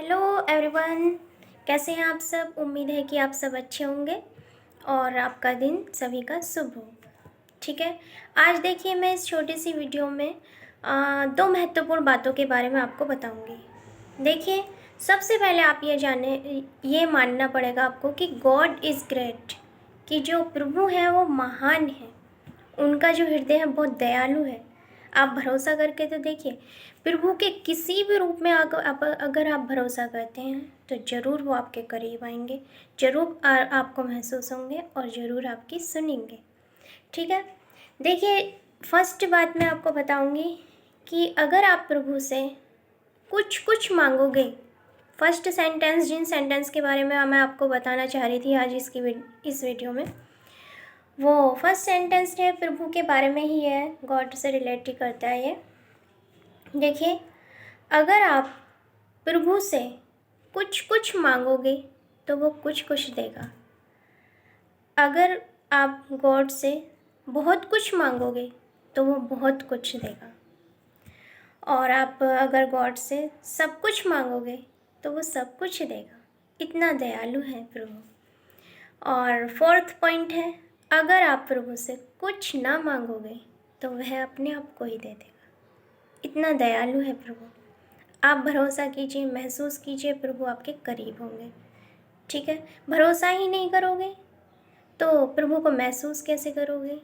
Hello everyone. कैसे हैं आप सब? उम्मीद है कि आप सब अच्छे होंगे और आपका दिन सभी का शुभ हो। ठीक है, आज देखिए मैं इस छोटी सी वीडियो में दो महत्वपूर्ण बातों के बारे में आपको बताऊंगी। देखिए, सबसे पहले आप ये मानना पड़ेगा आपको कि गॉड इज़ ग्रेट, कि जो प्रभु हैं वो महान है। उनका जो हृदय है बहुत दयालु है। आप भरोसा करके तो देखिए, प्रभु के किसी भी रूप में अगर आप भरोसा करते हैं तो ज़रूर वो आपके करीब आएंगे, ज़रूर आपको महसूस होंगे और ज़रूर आपकी सुनेंगे। ठीक है, देखिए फर्स्ट बात मैं आपको बताऊंगी कि अगर आप प्रभु से कुछ कुछ मांगोगे, फर्स्ट सेंटेंस जिन सेंटेंस के बारे में मैं आपको बताना चाह रही थी आज इस वीडियो में, वो फर्स्ट सेंटेंस है प्रभु के बारे में ही है, गॉड से रिलेट ही करता है ये। देखिए, अगर आप प्रभु से कुछ कुछ मांगोगे तो वो कुछ कुछ देगा। अगर आप गॉड से बहुत कुछ मांगोगे तो वो बहुत कुछ देगा। और आप अगर गॉड से सब कुछ मांगोगे तो वो सब कुछ देगा। इतना दयालु है प्रभु। और फोर्थ पॉइंट है, अगर आप प्रभु से कुछ ना मांगोगे तो वह अपने आप को ही दे देगा। इतना दयालु है प्रभु। आप भरोसा कीजिए, महसूस कीजिए, प्रभु आपके करीब होंगे। ठीक है, भरोसा ही नहीं करोगे तो प्रभु को महसूस कैसे करोगे?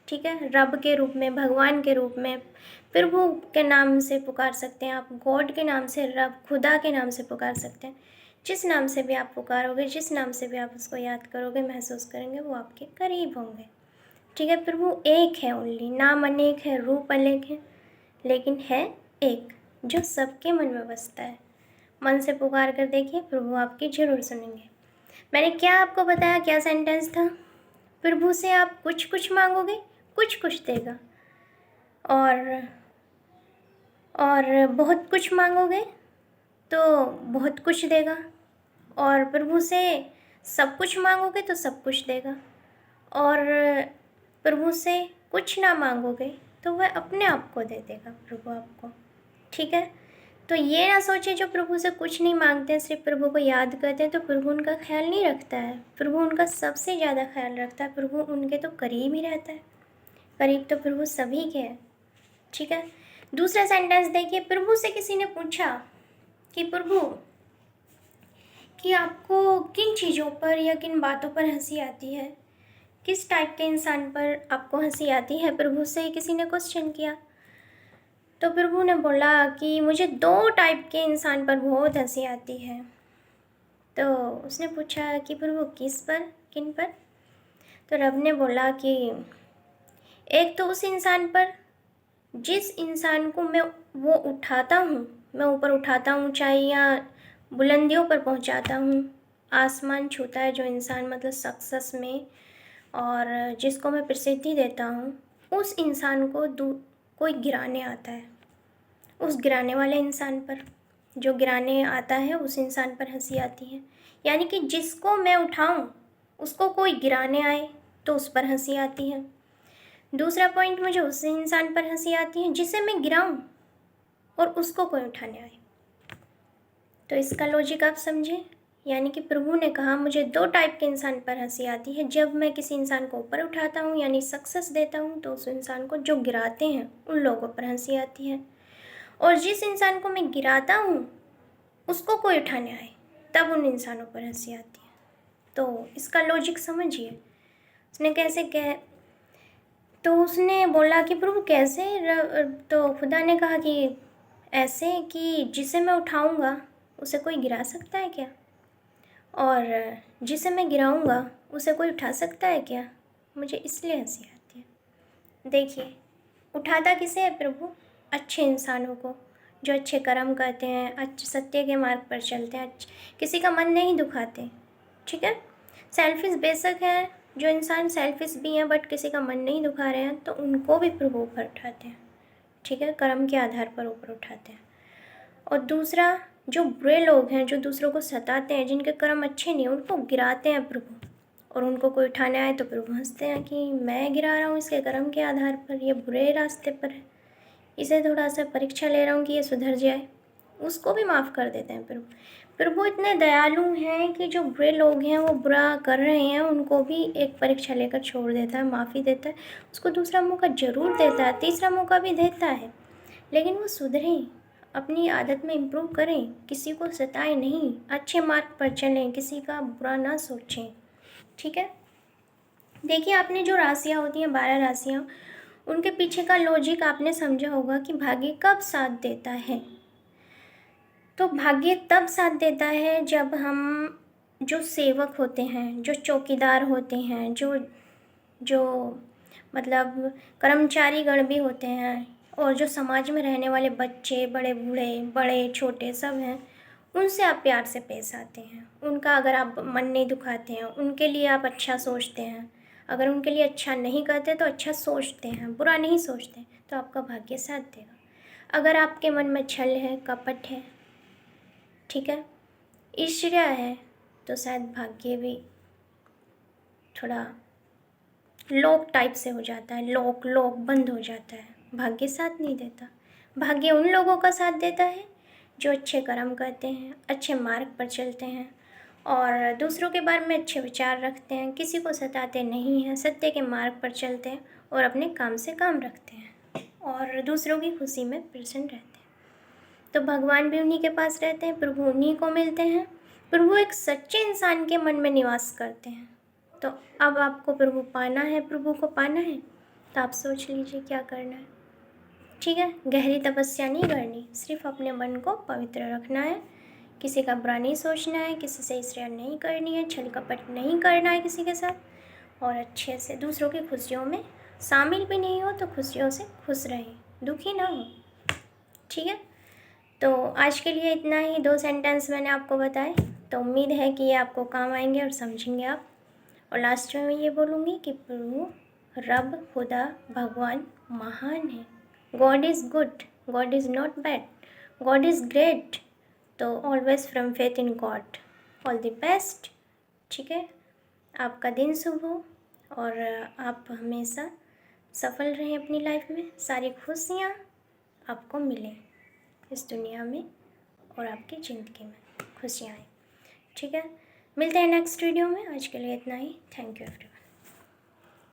ठीक है, रब के रूप में, भगवान के रूप में, प्रभु के नाम से पुकार सकते हैं आप, गॉड के नाम से, रब खुदा के नाम से पुकार सकते हैं। जिस नाम से भी आप पुकारोगे, जिस नाम से भी आप उसको याद करोगे, महसूस करेंगे, वो आपके करीब होंगे। ठीक है, प्रभु एक है ओनली, नाम अनेक है, रूप अनेक है, लेकिन है एक जो सबके मन में बसता है। मन से पुकार कर देखिए, प्रभु आपकी जरूर सुनेंगे। मैंने क्या आपको बताया, क्या सेंटेंस था? प्रभु से आप कुछ कुछ मांगोगे, कुछ कुछ देगा। और बहुत कुछ मांगोगे तो बहुत कुछ देगा। और प्रभु से सब कुछ मांगोगे तो सब कुछ देगा। और प्रभु से कुछ ना मांगोगे तो वह अपने आप को दे देगा, प्रभु आपको। ठीक है, तो ये ना सोचे जो प्रभु से कुछ नहीं मांगते, सिर्फ प्रभु को याद करते हैं तो प्रभु उनका ख्याल नहीं रखता है। प्रभु उनका सबसे ज़्यादा ख्याल रखता है। प्रभु उनके तो करीब ही रहता है। करीब तो प्रभु सभी के है। ठीक है, दूसरा सेंटेंस देखिए, प्रभु से किसी ने पूछा कि प्रभु, कि आपको किन चीज़ों पर या किन बातों पर हंसी आती है, किस टाइप के इंसान पर आपको हंसी आती है? प्रभु से किसी ने क्वेश्चन किया तो प्रभु ने बोला कि मुझे दो टाइप के इंसान पर बहुत हंसी आती है। तो उसने पूछा कि प्रभु किस पर, किन पर? तो रब ने बोला कि एक तो उस इंसान पर जिस इंसान को मैं वो उठाता हूँ, मैं ऊपर उठाता हूँ, ऊंचाई या बुलंदियों पर पहुँचाता हूँ, आसमान छूता है जो इंसान, मतलब सक्सेस में, और जिसको मैं प्रसिद्धि देता हूँ, उस इंसान को कोई गिराने आता है। उस गिराने वाले इंसान पर, जो गिराने आता है, उस इंसान पर हंसी आती है। यानी कि जिसको मैं उठाऊं उसको कोई गिराने आए तो उस पर हंसी आती है। दूसरा पॉइंट, मुझे उस इंसान पर हंसी आती है जिसे मैं गिराऊं और उसको कोई उठाने आए। तो इसका लॉजिक आप समझे। यानी कि प्रभु ने कहा मुझे दो टाइप के इंसान पर हंसी आती है। जब मैं किसी इंसान को ऊपर उठाता हूँ यानी सक्सेस देता हूँ, तो उस इंसान को जो गिराते हैं उन लोगों पर हंसी आती है। और जिस इंसान को मैं गिराता हूँ उसको कोई उठाने आए तब उन इंसानों पर हंसी आती है। तो इसका लॉजिक समझिए। उसने कैसे कह तो उसने बोला कि प्रभु कैसे? तो खुदा ने कहा कि ऐसे कि जिसे मैं उठाऊंगा उसे कोई गिरा सकता है क्या? और जिसे मैं गिराऊंगा उसे कोई उठा सकता है क्या? मुझे इसलिए हंसी आती है। देखिए, उठाता किसे है प्रभु? अच्छे इंसानों को, जो अच्छे कर्म करते हैं, अच्छे सत्य के मार्ग पर चलते हैं, किसी का मन नहीं दुखाते। ठीक है, सेल्फिश बेशक है, जो इंसान सेल्फिश भी हैं बट किसी का मन नहीं दुखा रहे हैं, तो उनको भी प्रभु ऊपर उठाते हैं। ठीक है, कर्म के आधार पर ऊपर उठाते हैं। और दूसरा, जो बुरे लोग हैं, जो दूसरों को सताते हैं, जिनके कर्म अच्छे नहीं, उनको गिराते हैं प्रभु। और उनको कोई उठाने आए तो प्रभु हंसते हैं कि मैं गिरा रहा हूँ इसके कर्म के आधार पर, ये बुरे रास्ते पर है, इसे थोड़ा सा परीक्षा ले रहा हूँ कि ये सुधर जाए। उसको भी माफ़ कर देते हैं प्रभु। प्रभु इतने दयालु हैं कि जो बुरे लोग हैं, वो बुरा कर रहे हैं, उनको भी एक परीक्षा लेकर छोड़ देता है, माफ़ी देता है, उसको दूसरा मौका ज़रूर देता है, तीसरा मौका भी देता है। लेकिन वो सुधरें, अपनी आदत में इम्प्रूव करें, किसी को सताएं नहीं, अच्छे मार्ग पर चलें, किसी का बुरा ना सोचें। ठीक है। देखिए, आपने जो राशियाँ होती हैं 12 राशियाँ, उनके पीछे का लॉजिक आपने समझा होगा कि भाग्य कब साथ देता है। तो भाग्य तब साथ देता है जब हम, जो सेवक होते हैं, जो चौकीदार होते हैं, जो जो मतलब कर्मचारी गण भी होते हैं, और जो समाज में रहने वाले बच्चे, बड़े बूढ़े, बड़े छोटे सब हैं, उनसे आप प्यार से पेश आते हैं। उनका अगर आप मन नहीं दुखाते हैं, उनके लिए आप अच्छा सोचते हैं, अगर उनके लिए अच्छा नहीं करते तो अच्छा सोचते हैं, बुरा नहीं सोचते, तो आपका भाग्य साथ देगा। अगर आपके मन में छल है, कपट है, ठीक है, ईर्ष्या है, तो शायद भाग्य भी थोड़ा लॉक टाइप से हो जाता है, लॉक बंद हो जाता है, भाग्य साथ नहीं देता। भाग्य उन लोगों का साथ देता है जो अच्छे कर्म करते हैं, अच्छे मार्ग पर चलते हैं, और दूसरों के बारे में अच्छे विचार रखते हैं, किसी को सताते नहीं हैं, सत्य के मार्ग पर चलते हैं, और अपने काम से काम रखते हैं, और दूसरों की खुशी में प्रसन्न रहते हैं। तो भगवान भी उन्हीं के पास रहते हैं, प्रभु उन्हीं को मिलते हैं। प्रभु एक सच्चे इंसान के मन में निवास करते हैं। तो अब आपको प्रभु पाना है, प्रभु को पाना है, तो आप सोच लीजिए क्या करना है। ठीक है, गहरी तपस्या नहीं करनी, सिर्फ अपने मन को पवित्र रखना है, किसी का बुरा नहीं सोचना है, किसी से ईर्ष्या नहीं करनी है, छल कपट नहीं करना है किसी के साथ, और अच्छे से दूसरों की खुशियों में शामिल भी नहीं हो तो खुशियों से खुश रहें, दुखी ना हो। ठीक है, तो आज के लिए इतना ही, 2 सेंटेंस मैंने आपको बताए, तो उम्मीद है कि ये आपको काम आएंगे और समझेंगे आप। और लास्ट में मैं ये बोलूँगी कि प्रभु, रब, खुदा, भगवान महान है। God is good, God is not bad, God is great. तो always from faith in God, all the best. ठीक है, आपका दिन शुभ हो, और आप हमेशा सफल रहें अपनी लाइफ में, सारी खुशियाँ आपको मिलें इस दुनिया में, और आपकी ज़िंदगी में खुशियाँ आएँ। ठीक है, मिलते हैं नेक्स्ट वीडियो में। आज के लिए इतना ही। Thank you everyone.